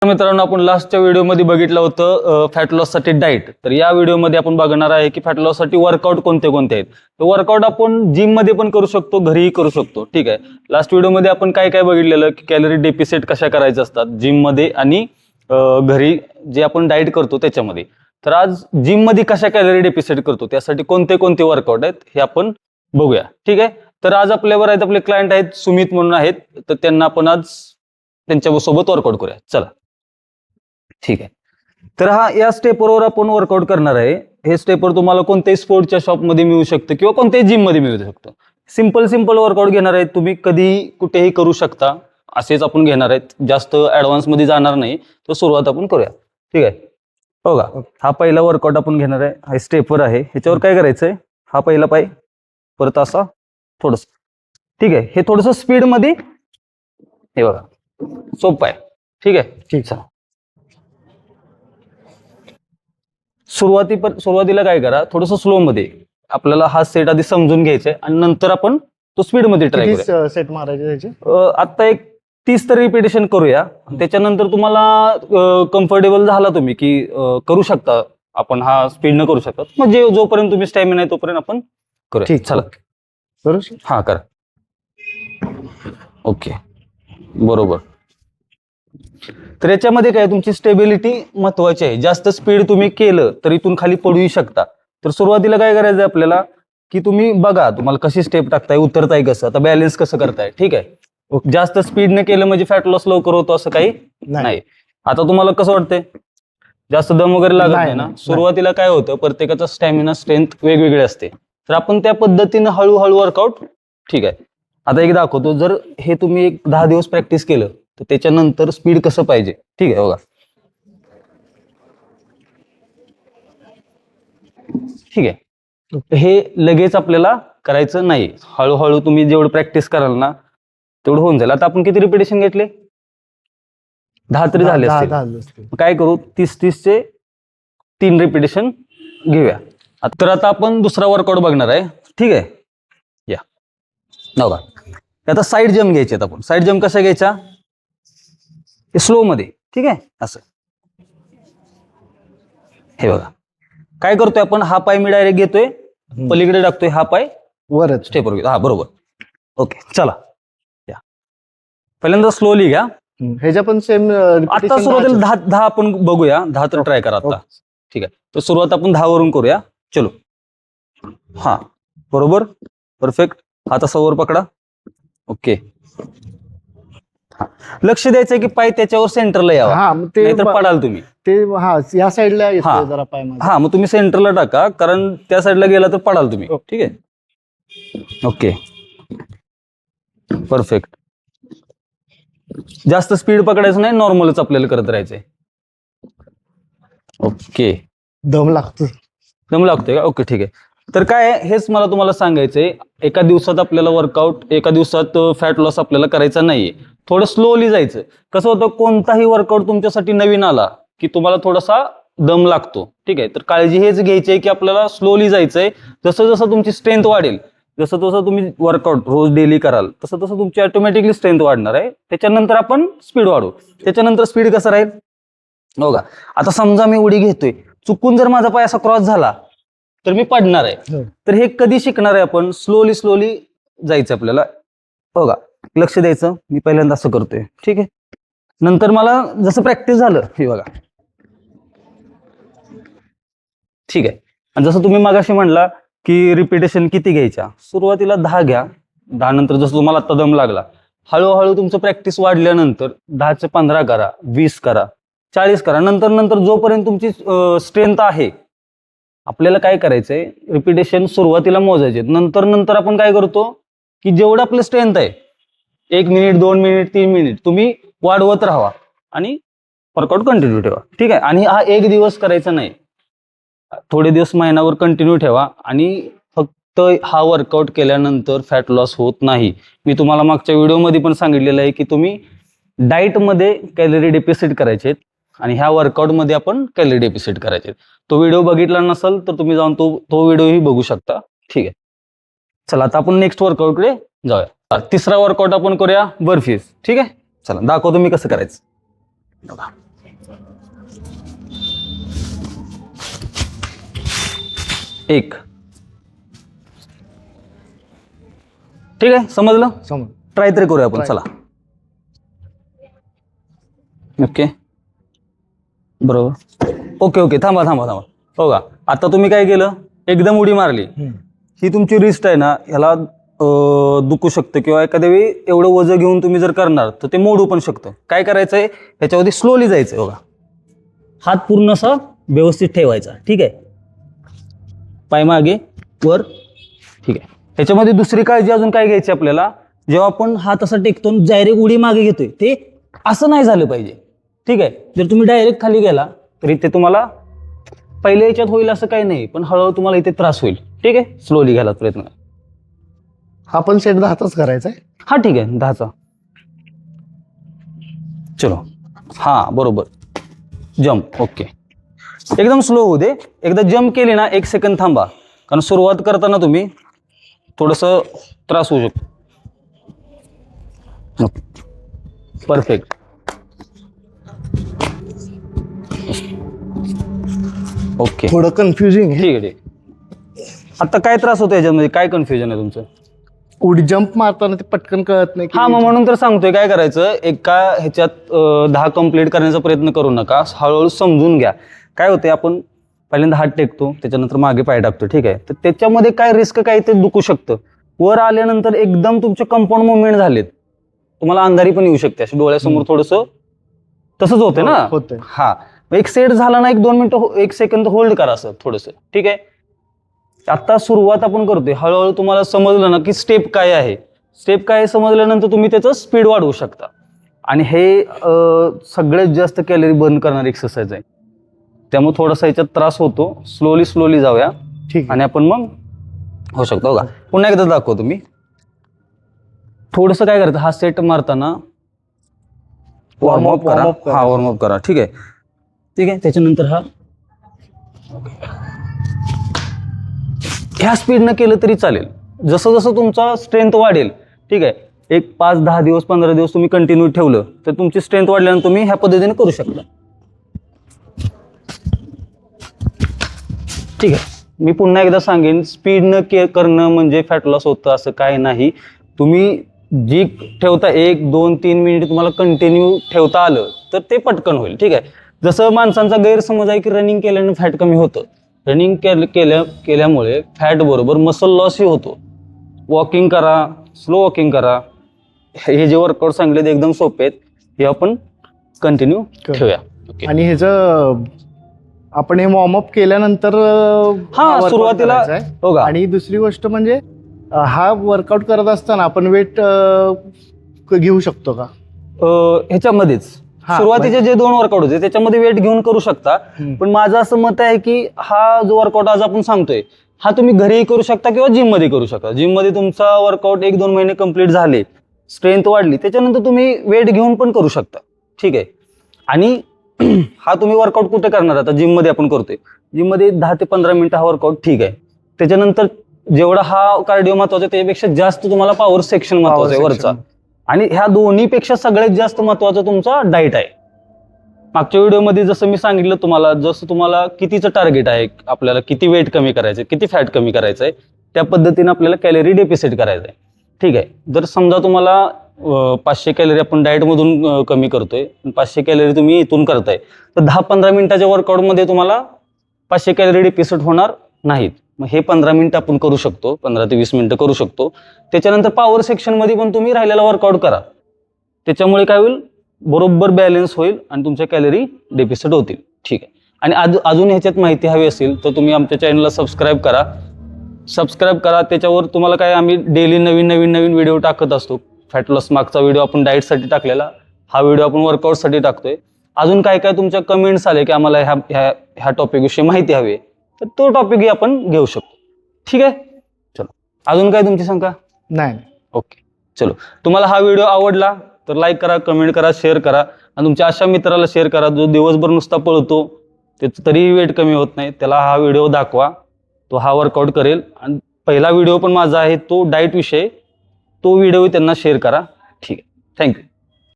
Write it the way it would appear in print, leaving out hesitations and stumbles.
मित्रांनो, आपण लास्टच्या व्हिडिओमध्ये बघितलं होतं फॅट लॉस साठी डाएट. तर या व्हिडिओमध्ये आपण बघणार आहे की फॅट लॉस साठी वर्कआउट कोणते कोणते आहेत. तर वर्कआउट आपण जिम मध्ये पण करू शकतो, घरीही करू शकतो. ठीक आहे. लास्ट व्हिडिओमध्ये आपण काय काय बघितलेलं की कॅलरी डेफिसिट कशा करायचे असतात जिम मध्ये आणि घरी जे आपण डाएट करतो त्याच्यामध्ये. तर आज जिम मध्ये कशा कॅलरी डेफिसिट करतो त्यासाठी कोणते कोणते वर्कआउट आहेत हे आपण बघूया. ठीक आहे. तर आज आपल्यावर आहेत आपले क्लायंट आहेत सुमित म्हणून आहेत. तर त्यांना आपण आज त्यांच्यासोबत वर्कआउट करूया. चला. ठीक आहे. तर या स्टेपवर आपण वर्कआउट करणार आहे. हे स्टेपर तुम्हाला कोणत्याही स्पोर्टच्या शॉपमध्ये मिळू शकतं किंवा कोणत्याही जिम मध्ये मिळू शकतं. सिंपल वर्कआउट घेणार आहे, तुम्ही कधी कुठेही करू शकता. असेच आपण घेणार आहेत, जास्त ऍडव्हान्स मध्ये जाणार नाही. तर सुरुवात आपण करूया. ठीक आहे. बघा, हा पहिला वर्कआउट आपण घेणार आहे. हा स्टेपर आहे. ह्याच्यावर काय करायचंय, हा पहिला पाय परत असा थोडस. ठीक आहे. हे थोडस स्पीड मध्ये, हे बघा सोपं आहे. ठीक आहे. ठीक आहे. सुरुवातीला काय करा, थोडस स्लो मध्ये आपल्याला हा सेट आधी समजून घ्यायचा आहे आणि नंतर आपण तो स्पीड मध्ये ट्राय करूया. सेट मारायचे त्याचे आता एक 30 तर रिपिटेशन करूया. त्याच्यानंतर तुम्हाला कम्फर्टेबल झाला तुम्ही की करू शकता, आपण हा स्पीड न करू शकता, म्हणजे जोपर्यंत तुम्ही स्टॅमिना आहे तोपर्यंत आपण करूया. ठीक, चला करू. हा करा. ओके, बरोबर. तर याच्यामध्ये काय, तुमची स्टेबिलिटी महत्वाची आहे. जास्त स्पीड तुम्ही केलं तर इथून खाली पडूही शकता. तर सुरुवातीला काय करायचं आपल्याला की तुम्ही बघा तुम्हाला कशी स्टेप टाकताय, उतरताय कसं, आता बॅलन्स कसं करताय. ठीक आहे. जास्त स्पीडने केलं म्हणजे फॅट लॉस लवकर होतो असं काही नाही. आता तुम्हाला कसं वाटतंय, जास्त दम वगैरे लागत नाही ना. सुरुवातीला काय होतं, प्रत्येकाचा स्टॅमिना स्ट्रेंथ वेगवेगळी असते. तर आपण त्या पद्धतीनं हळूहळू वर्कआउट. ठीक आहे. आता एक दाखवतो. जर हे तुम्ही एक 10 दिवस प्रॅक्टिस केलं तर त्याच्यानंतर स्पीड कसं पाहिजे. ठीक आहे. बघा, ठीक आहे. हे लगेच आपल्याला करायचं नाही. हळूहळू तुम्ही जेवढं प्रॅक्टिस कराल ना तेवढं होऊन जाईल. आता आपण किती रिपिटेशन घेतले, 10 तरी झाले असतील. काय करू, 30 चे 3 रिपिटेशन घेऊया. तर आता आपण दुसरा वर्कआउट बघणार आहे. ठीक आहे. या बघा, आता साईड जम्प घ्यायचे आहेत आपण. साईड जम्प कशा घ्यायचा, स्लो मध्ये. ठीक आहे. असं हे बघा, काय करतोय आपण, हा पाय मी डायरेक्ट घेतोय, पलीकडे टाकतोय, हा पाय वरच स्टेपवर घेतो. हा बरोबर. ओके, चला. या पहिल्यांदा स्लोली घ्या. ह्याच्या पण सेम. आता सुरुवातीला 10 आपण बघूया. 10 तर ट्राय करा आता. ठीक आहे. तर सुरुवात आपण 10 वरून करूया. चलो. हा बरोबर, परफेक्ट. हात असा वर पकडा. ओके. लक्ष द्यायचं की पाय त्याच्यावर सेंटरला यावा, नाहीतर पडाल तुम्ही. ते या साईडला येतो जरा पाय माझा. हा, मग तुम्ही सेंटरला टाका, कारण त्या साईडला गेला तर पडाल तुम्ही. ठीक आहे. Okay, perfect. जास्त स्पीड पकडायचं नाही, नॉर्मलच आपल्याला करत राहायचंय. ओके. दम लागतोय का. ओके, ठीक आहे. तर काय, हेच मला तुम्हाला सांगायचंय. एका दिवसात आपल्याला वर्कआउट, एका दिवसात फॅट लॉस आपल्याला करायचा नाहीये. थोडं स्लोली जायचं. कसं होतं, कोणताही वर्कआउट तुमच्यासाठी नवीन आला की तुम्हाला थोडासा दम लागतो. ठीक आहे. तर काळजी हेच घ्यायची आहे की आपल्याला स्लोली जायचंय. जसं जसं तुमची स्ट्रेंथ वाढेल, जसं जसं तुम्ही वर्कआउट रोज डेली कराल, तसं तसं तुमची ऑटोमॅटिकली स्ट्रेंथ वाढणार आहे. त्याच्यानंतर आपण स्पीड वाढवू. त्याच्यानंतर स्पीड कसं राहील बघा. आता समजा मी उडी घेतोय, चुकून जर माझा पाय असा क्रॉस झाला तर मी पडणार आहे. तर हे कधी शिकणार आहे आपण, स्लोली जायचं आपल्याला. बघा, लक्ष द्यायचं. मी पहिल्यांदा असं करतोय. ठीक आहे. नंतर मला जसं प्रॅक्टिस झालं, हे बघा. ठीक आहे. आणि जसं तुम्ही मगाशी म्हणला की रिपिटेशन किती घ्यायच्या, सुरुवातीला 10 घ्या. 10 नंतर जसं तुम्हाला आता दम लागला, हळूहळू तुमचं प्रॅक्टिस वाढल्यानंतर 10 चे 15 करा, 20 करा, 40 करा. नंतर जोपर्यंत तुमची स्ट्रेंथ आहे, आपल्याला काय करायचंय, रिपिटेशन सुरुवातीला मोजायचे. नंतर आपण काय करतो की जेवढं आपलं स्ट्रेंथ आहे, 1 मिनिट, 2 मिनिट, 3 मिनिट तुम्ही वाढवत राहा आणि वर्कआउट कंटिन्यू ठेवा. ठीक आहे. आणि हा 1 दिवस करायचा नाही, थोडे दिवस, महिनाभर कंटिन्यू ठेवा. आणि फक्त हा वर्कआउट केल्यानंतर फॅट लॉस होत नाही. मी तुम्हाला मागच्या व्हिडिओमध्ये पण सांगितलेलं आहे की तुम्ही डाएटमध्ये कॅलरी डेफिसिट करायचे आणि ह्या वर्कआउटमध्ये आपण कॅलरी डेफिसिट करायचे. तो व्हिडिओ बघितला नसेल तर तुम्ही जाऊन तो व्हिडिओही बघू शकता. ठीक आहे. चला, आता आपण नेक्स्ट वर्कआउटकडे जाऊया. तिसरा वर्कआउट आपण करूया बर्फीज. ठीक आहे. चला, दाखवतो मी कसं करायचं. एक. ठीक आहे, समजलं. समज. ट्राय तरी करूया आपण. Try. चला. ओके, बरोबर. ओके, थांबा. हो का, आता तुम्ही काय केलं, एकदम उडी मारली. ही तुमची रिस्ट आहे ना, ह्याला दुखू शकतं किंवा एखाद्या वेळी एवढं वजन घेऊन तुम्ही जर करणार तर ते मोडू पण शकतं. काय करायचंय, ह्याच्यावरती स्लोली जायचंय. बघा, हात पूर्ण असा व्यवस्थित ठेवायचा. ठीक आहे, पाय मागे वर. ठीक आहे. ह्याच्यामध्ये दुसरी काळजी अजून काय घ्यायची आपल्याला, जेव्हा आपण हात असा टेकतो डायरेक्ट उडी मागे घेतोय, ते असं नाही झालं पाहिजे. ठीक आहे, जर तुम्ही डायरेक्ट खाली गेला तरी ते तुम्हाला पहिल्या याच्यात होईल असं काही नाही, पण हळूहळू तुम्हाला इथे त्रास होईल. ठीक आहे, स्लोली घ्यायला प्रयत्न. हा पण सेट 10चाच करायचा आहे. हा ठीक आहे, 10चा. चलो, हा बरोबर. जम्प. ओके, एकदम स्लो होऊ दे. एकदा जम्प केली ना, 1 सेकंद थांबा, कारण सुरुवात करताना तुम्ही थोडंसं त्रास होऊ शकतो. परफेक्ट. ओके, थोडं कन्फ्युजिंग आहे. ठीक आहे. आता काय त्रास होतो याच्यामध्ये, काय कन्फ्युजन आहे तुमचं? उडी जम्प मारताना ते पटकन कळत नाही. हा, मग म्हणून तर सांगतोय काय करायचं, एका ह्याच्यात 10 कंप्लीट करण्याचा प्रयत्न करू नका. हळूहळू समजून घ्या. काय होते, आपण पहिल्यांदा हात टेकतो, त्याच्यानंतर मागे पाय टाकतो. ठीक आहे, तर त्याच्यामध्ये काय रिस्क, काय ते दुखू शकतं. वर आल्यानंतर एकदम तुमचे कंपाऊंड मुवमेंट झालेत, तुम्हाला अंधारी पण येऊ शकते, अशी डोळ्यासमोर थोडंसं तसंच होते ना. होते. हा, एक सेट झाला ना, 1-2 मिनिटं 1 सेकंद होल्ड करा असं थोडंसं. ठीक आहे, आता सुरुवात आपण करतोय. हळूहळू तुम्हाला समजलं ना की स्टेप काय आहे, स्टेप काय समजल्यानंतर तुम्ही त्याचं स्पीड वाढवू शकता. आणि हे सगळ्यात जास्त कॅलरी बर्न करणारी एक्सरसाइज आहे, त्यामुळे थोडासा याच्यात त्रास होतो. स्लोली जाऊया. ठीक. आणि आपण मग होऊ शकतो. का पुन्हा एकदा दाखवतो तुम्ही. थोडंसं काय करायचं, हा सेट मारताना वॉर्मअप करा. हा, वॉर्मअप करा. ठीक आहे. त्याच्यानंतर हा ह्या स्पीडनं केलं तरी चालेल. जसं जसं तुमचा स्ट्रेंथ वाढेल, ठीक आहे, एक 5-10 दिवस 15 दिवस तुम्ही कंटिन्यू ठेवलं तर तुमची स्ट्रेंथ वाढल्यानंतर तुम्ही ह्या पद्धतीने करू शकता. ठीक आहे, मी पुन्हा एकदा सांगेन, स्पीडनं करणं म्हणजे फॅट लॉस होतं असं काही नाही. तुम्ही जी ठेवता 1-2-3 मिनिट तुम्हाला कंटिन्यू ठेवता आलं तर ते पटकन होईल. ठीक आहे, जसं माणसांचा गैरसमज आहे की रनिंग केल्याने फॅट कमी होतं. रनिंग केल्यामुळे फॅट बरोबर मसल लॉसही होतो. वॉकिंग करा, स्लो वॉकिंग करा. हे जे वर्कआउट सांगले ते एकदम सोपे आहेत, हे आपण कंटिन्यू ठेवूया. आणि ह्याचं आपण हे वॉर्मअप केल्यानंतर हा, सुरुवातीला बघा. आणि दुसरी गोष्ट म्हणजे हा वर्कआउट करत असताना आपण वेट घेऊ शकतो का ह्याच्यामध्येच? सुरुवातीचे जे 2 वर्कआउट होते त्याच्यामध्ये वेट घेऊन करू शकता, पण माझं असं मत आहे की हा जो वर्कआउट आज आपण सांगतोय हा तुम्ही घरीही करू शकता किंवा जिम मध्ये करू शकता. जिम मध्ये तुमचा वर्कआउट 1-2 महिने कंप्लीट झाले, स्ट्रेंथ वाढली, त्याच्यानंतर तुम्ही वेट घेऊन पण करू शकता. ठीक आहे, आणि हा तुम्ही वर्कआउट कुठे करणार, आता जिम मध्ये आपण करतोय, जिम मध्ये 10 ते 15 मिनिटं हा वर्कआउट ठीक आहे. त्याच्यानंतर जेवढा हा कार्डिओ महत्वाचा आहे त्यापेक्षा जास्त तुम्हाला पॉवर सेक्शन महत्वाचं आहे वरचा, आणि ह्या दोन्हीपेक्षा सगळ्यात जास्त महत्वाचा तुमचा डाएट आहे. मागच्या व्हिडिओमध्ये जसं मी सांगितलं तुम्हाला, जसं तुम्हाला कितीचं टार्गेट आहे, आपल्याला किती वेट कमी करायचं, किती फॅट कमी करायचं आहे, त्या पद्धतीने आपल्याला कॅलरी डेफिसिट करायचं आहे. ठीक आहे, जर समजा तुम्हाला 500 कॅलरी आपण डाएटमधून कमी करतोय, 500 कॅलरी तुम्ही इथून करताय, तर 10-15 मिनिटाच्या वर्कआउटमध्ये तुम्हाला 500 कॅलरी डेफिसिट होणार नाहीत. मग हे 15 मिनिटं आपण करू शकतो, 15 ते 20 मिनिटं करू शकतो. त्याच्यानंतर पॉवर सेक्शनमध्ये पण तुम्ही राहिलेला वर्कआउट करा. त्याच्यामुळे काय होईल, बरोबर बॅलन्स होईल आणि तुमच्या कॅलरी डेफिसिट होतील. ठीक आहे, आणि अजून ह्याच्यात माहिती हवी असेल तर तुम्ही आमच्या चॅनलला सबस्क्राईब करा. त्याच्यावर तुम्हाला काय, आम्ही डेली नवीन व्हिडिओ टाकत असतो. फॅट लॉस मागचा व्हिडिओ आपण डाएटसाठी टाकलेला, हा व्हिडिओ आपण वर्कआउटसाठी टाकतोय. अजून काय काय तुमच्या कमेंट्स आले की आम्हाला ह्या टॉपिकविषयी माहिती हवी आहे, तर तो टॉपिकही आपण घेऊ शकतो. ठीक आहे, चलो, अजून काय तुमची शंका? नाही. ओके, चलो, तुम्हाला हा व्हिडिओ आवडला तर लाईक करा, कमेंट करा, शेअर करा, आणि तुमच्या अशा मित्राला शेअर करा जो दिवसभर नुसता पळतो, त्याचं तरीही वेट कमी होत नाही, त्याला हा व्हिडिओ दाखवा, तो हा वर्कआउट करेल. आणि पहिला व्हिडिओ पण माझा आहे तो डाएट विषयी, तो व्हिडिओ त्यांना शेअर करा. ठीक आहे, थँक्यू.